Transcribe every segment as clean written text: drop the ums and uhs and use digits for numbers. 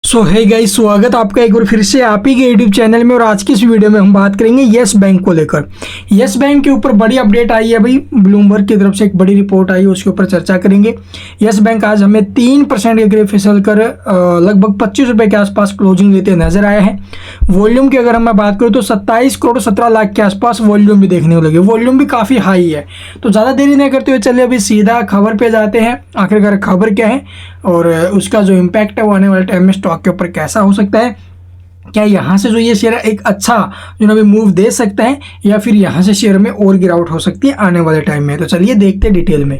सो है गाइस, स्वागत आपका एक बार फिर से आप ही के यूट्यूब चैनल में। और आज की इस वीडियो में हम बात करेंगे येस बैंक को लेकर। येस बैंक के ऊपर बड़ी अपडेट आई है भाई, ब्लूमबर्ग की तरफ से एक बड़ी रिपोर्ट आई है, उसके ऊपर चर्चा करेंगे। येस बैंक आज हमें 3% के करीब फिसल कर लगभग 25 रुपये के आसपास क्लोजिंग लेते नजर आए हैं। वॉल्यूम की अगर मैं बात करूँ तो 27 करोड़ 17 लाख के आसपास वॉल्यूम भी देखने को लगे। वॉल्यूम भी काफ़ी हाई है। तो ज़्यादा देरी नहीं करते हुए चलिए अभी सीधा खबर पे जाते हैं। आखिरकार खबर क्या है और उसका जो इम्पैक्ट है वो आने वाले टाइम में स्टॉक के ऊपर कैसा हो सकता है। क्या यहाँ से जो ये शेयर एक अच्छा जो ना मूव दे सकता है या फिर यहाँ से शेयर में और गिरावट हो सकती है आने वाले टाइम में। तो चलिए देखते हैं डिटेल में।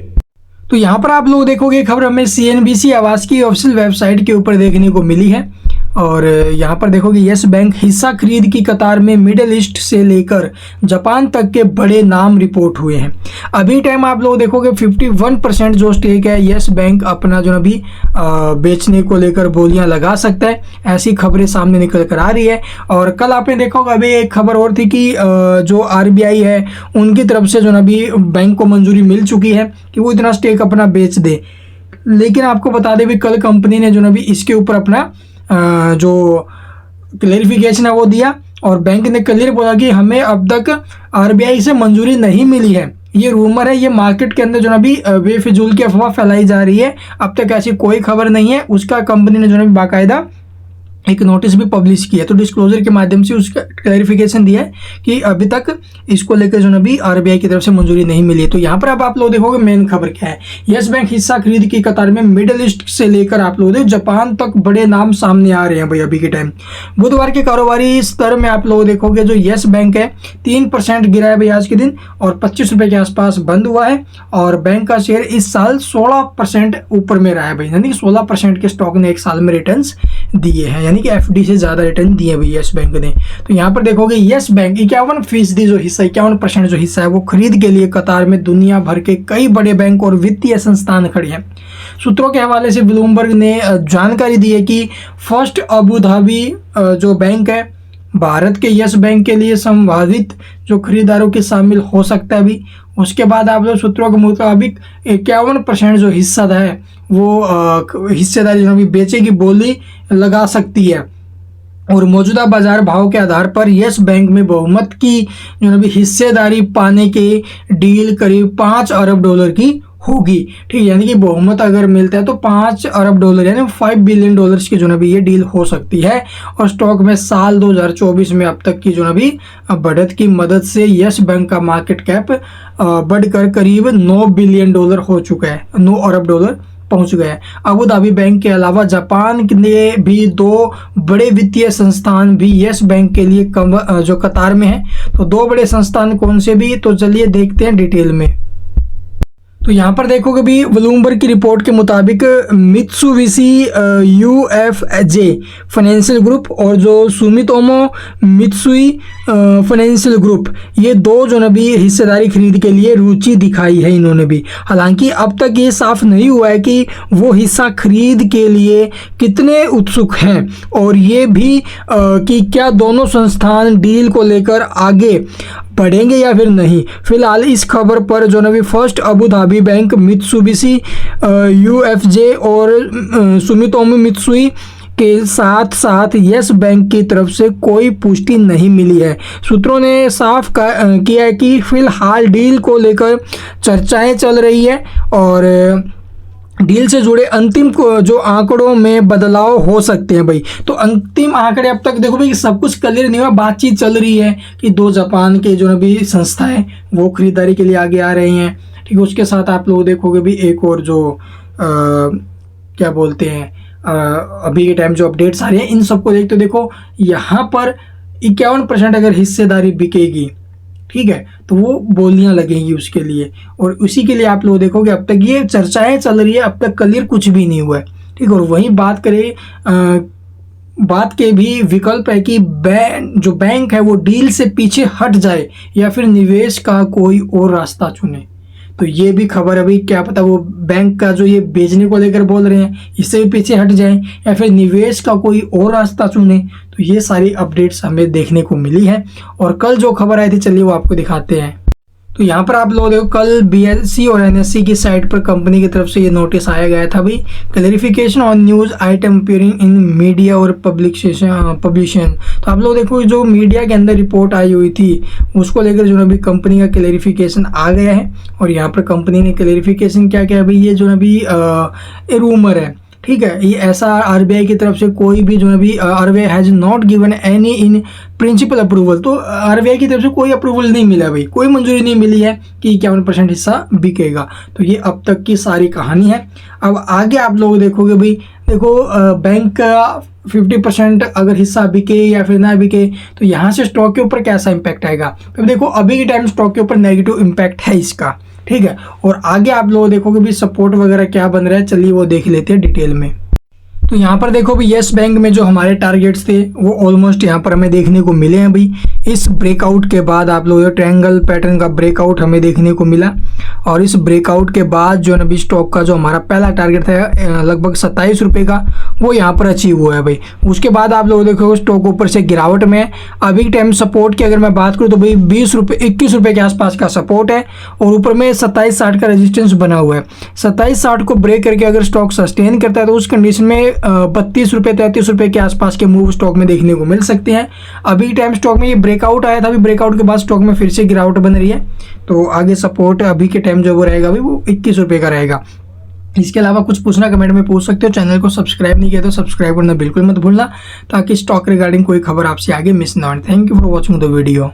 तो यहाँ पर आप लोग देखोगे खबर हमें CNBC आवास की ऑफिशियल वेबसाइट के ऊपर देखने को मिली है। और यहाँ पर देखोगे येस बैंक हिस्सा खरीद की कतार में मिडिल ईस्ट से लेकर जापान तक के बड़े नाम रिपोर्ट हुए हैं। अभी टाइम आप लोग देखोगे 51% जो स्टेक है येस बैंक अपना जो अभी बेचने को लेकर बोलियां लगा सकता है। ऐसी खबरें सामने निकल कर आ रही है। और कल आपने देखा होगा अभी एक खबर और थी कि जो RBI है उनकी तरफ से जो अभी बैंक को मंजूरी मिल चुकी है कि वो इतना स्टेक अपना बेच दे। लेकिन आपको बता दें भी कल कंपनी ने जो अभी इसके ऊपर अपना जो क्लेरिफिकेशन है वो दिया और बैंक ने क्लियर बोला कि हमें अब तक RBI से मंजूरी नहीं मिली है। ये रूमर है, ये मार्केट के अंदर जो ना भी बेफिजूल की अफवाह फैलाई जा रही है। अब तक ऐसी कोई खबर नहीं है। उसका कंपनी ने जो ना बाकायदा एक नोटिस भी पब्लिश किया, तो डिस्क्लोजर के माध्यम से उसका क्लैरिफिकेशन दिया है कि अभी तक इसको लेकर जो ना भी RBI की तरफ से मंजूरी नहीं मिली है। तो यहाँ पर अब आप लोग देखोगे मेन खबर क्या है। येस बैंक हिस्सा खरीद की कतार में मिडिल ईस्ट से लेकर आप लोग देखो जापान तक बड़े नाम सामने आ रहे हैं भाई अभी के टाइम। बुधवार के कारोबारी स्तर में आप लोग देखोगे जो येस बैंक है 3% गिरा है भाई आज के दिन और 25 रुपये के आसपास बंद हुआ है। और बैंक का शेयर इस साल 16% ऊपर में रहा है भाई, यानी कि 16% के स्टॉक ने एक साल में रिटर्न दिए हैं, कि FD से ज्यादा रिटर्न दिए हुए येस बैंक ने। तो यहाँ पर देखोगे येस बैंक 51% जो हिस्सा 51% जो हिस्सा है वो खरीद के लिए कतार में दुनिया भर के कई बड़े बैंक और वित्तीय संस्थान खड़े हैं। सूत्रों के हवाले से ब्लूमबर्ग ने जानकारी दी है कि फर्स्ट अबू धाबी जो बैंक है भारत के येस बैंक के लिए संभावित जो खरीदारों के शामिल हो सकता है अभी। उसके बाद आप लोग सूत्रों के मुताबिक 51% जो हिस्सा है वो हिस्सेदारी जो भी बेचे की बोली लगा सकती है। और मौजूदा बाजार भाव के आधार पर येस बैंक में बहुमत की जो भी हिस्सेदारी पाने के डील करीब $5 अरब की होगी। ठीक है, यानी कि बहुमत अगर मिलता है तो $5 अरब यानी $5 बिलियन की जो ना भी ये डील हो सकती है। और स्टॉक में साल 2024 में अब तक की जो ना भी बढ़त की मदद से येस बैंक का मार्केट कैप बढ़कर करीब $9 बिलियन हो चुका है, $9 अरब पहुंच गया है। अबू धाबी बैंक के अलावा जापान ने भी 2 बड़े वित्तीय संस्थान भी येस बैंक के लिए जो कतार में है। तो 2 बड़े संस्थान कौन से भी, तो चलिए देखते हैं डिटेल में। तो यहाँ पर देखोगे भी ब्लूमबर्ग की रिपोर्ट के मुताबिक मित्सुबिशी UFJ फाइनेंशियल ग्रुप और जो सुमितोमो मित्सुई फाइनेंशियल ग्रुप, ये 2 जो ना भी हिस्सेदारी खरीद के लिए रुचि दिखाई है इन्होंने भी। हालांकि अब तक ये साफ नहीं हुआ है कि वो हिस्सा खरीद के लिए कितने उत्सुक हैं और ये भी कि क्या दोनों संस्थान डील को लेकर आगे बढ़ेंगे या फिर नहीं। फिलहाल इस खबर पर जो ना भी first Abu Dhabi bank, Mitsubishi UFJ और सुमितोमो मित्सुई के साथ साथ येस बैंक की तरफ से कोई पुष्टि नहीं मिली है। सूत्रों ने साफ किया है कि फिलहाल डील को लेकर चर्चाएं चल रही है और डील से जुड़े अंतिम जो आंकड़ों में बदलाव हो सकते हैं भाई। तो अंतिम आंकड़े अब तक देखो भाई सब कुछ क्लियर नहीं हुआ, बातचीत चल रही है कि 2 जापान के जो भी संस्थाएं वो खरीदारी के लिए आगे आ रही हैं। ठीक है, उसके साथ आप लोग देखोगे भी एक और जो क्या बोलते हैं अभी के टाइम जो अपडेट्स आ रही हैं इन सबको देखते देखो यहाँ पर 51% अगर हिस्सेदारी बिकेगी, ठीक है, तो वो बोलियां लगेंगी उसके लिए। और उसी के लिए आप लोग देखोगे अब तक ये चर्चाएं चल रही है, अब तक क्लियर कुछ भी नहीं हुआ है। ठीक है, और वहीं बात करें बात के भी विकल्प है कि जो बैंक है वो डील से पीछे हट जाए या फिर निवेश का कोई और रास्ता चुने। तो ये भी खबर अभी क्या पता वो बैंक का जो ये बेचने को लेकर बोल रहे हैं इससे भी पीछे हट जाएं या फिर निवेश का कोई और रास्ता चुने। तो ये सारी अपडेट्स हमें देखने को मिली है और कल जो खबर आई थी चलिए वो आपको दिखाते हैं। तो यहाँ पर आप लोग देखो कल BSE और NSE की साइट पर कंपनी की तरफ से ये नोटिस आया गया था भाई, clarification on news item appearing in media और पब्लिशन। तो आप लोग देखो जो मीडिया के अंदर रिपोर्ट आई हुई थी उसको लेकर जो अभी कंपनी का क्लैरिफिकेशन आ गया है। और यहाँ पर कंपनी ने क्लैरिफिकेशन क्या किया भाई, ये जो अभी रूमर है, ठीक है, ये ऐसा RBI की तरफ से कोई भी जो अभी RBI has not given any in principle approval, तो RBI की तरफ से कोई अप्रूवल नहीं मिला भाई, कोई मंजूरी नहीं मिली है कि 51% हिस्सा बिकेगा। तो ये अब तक की सारी कहानी है। अब आगे आप लोग देखोगे भाई, देखो बैंक का 50% अगर हिस्सा बिके या फिर ना बिके तो यहाँ से स्टॉक के ऊपर कैसा इम्पैक्ट आएगा। तो देखो अभी के टाइम स्टॉक के ऊपर नेगेटिव इम्पैक्ट है इसका, ठीक है। और आगे आप लोग देखोगे भी सपोर्ट वगैरह क्या बन रहा है, चलिए वो देख लेते हैं डिटेल में। तो यहाँ पर देखो भी येस बैंक में जो हमारे टारगेट्स थे वो ऑलमोस्ट यहाँ पर हमें देखने को मिले हैं भाई। इस ब्रेकआउट के बाद आप लोग ट्रायंगल पैटर्न का ब्रेकआउट हमें देखने को मिला, और इस ब्रेकआउट के बाद जो है ना स्टॉक का जो हमारा पहला टारगेट था लगभग 27 रुपये का, वो यहाँ पर अचीव हुआ है भाई। उसके बाद आप लोग देखो स्टॉक ऊपर से गिरावट में है। अभी के टाइम सपोर्ट की अगर मैं बात करूँ तो भाई 20 रुपये 21 रुपये के आसपास का सपोर्ट है, और ऊपर में 27.60 का रेजिस्टेंस बना हुआ है। 27.60 को ब्रेक करके अगर स्टॉक सस्टेन करता है तो उस कंडीशन में 32 रुपये 33 रुपये के आसपास के मूव स्टॉक में देखने को मिल सकते हैं। अभी टाइम स्टॉक में ये ब्रेकआउट आया था, अभी ब्रेकआउट के बाद स्टॉक में फिर से गिरावट बन रही है। तो आगे सपोर्ट अभी के टाइम जो वो रहेगा भाई वो 21 रुपये का रहेगा। इसके अलावा कुछ पूछना कमेंट में पूछ सकते हो। चैनल को सब्सक्राइब नहीं किया तो सब्सक्राइब करना बिल्कुल मत भूलना, ताकि स्टॉक रिगार्डिंग कोई खबर आपसे आगे मिस ना हो। Thank you for watching the video.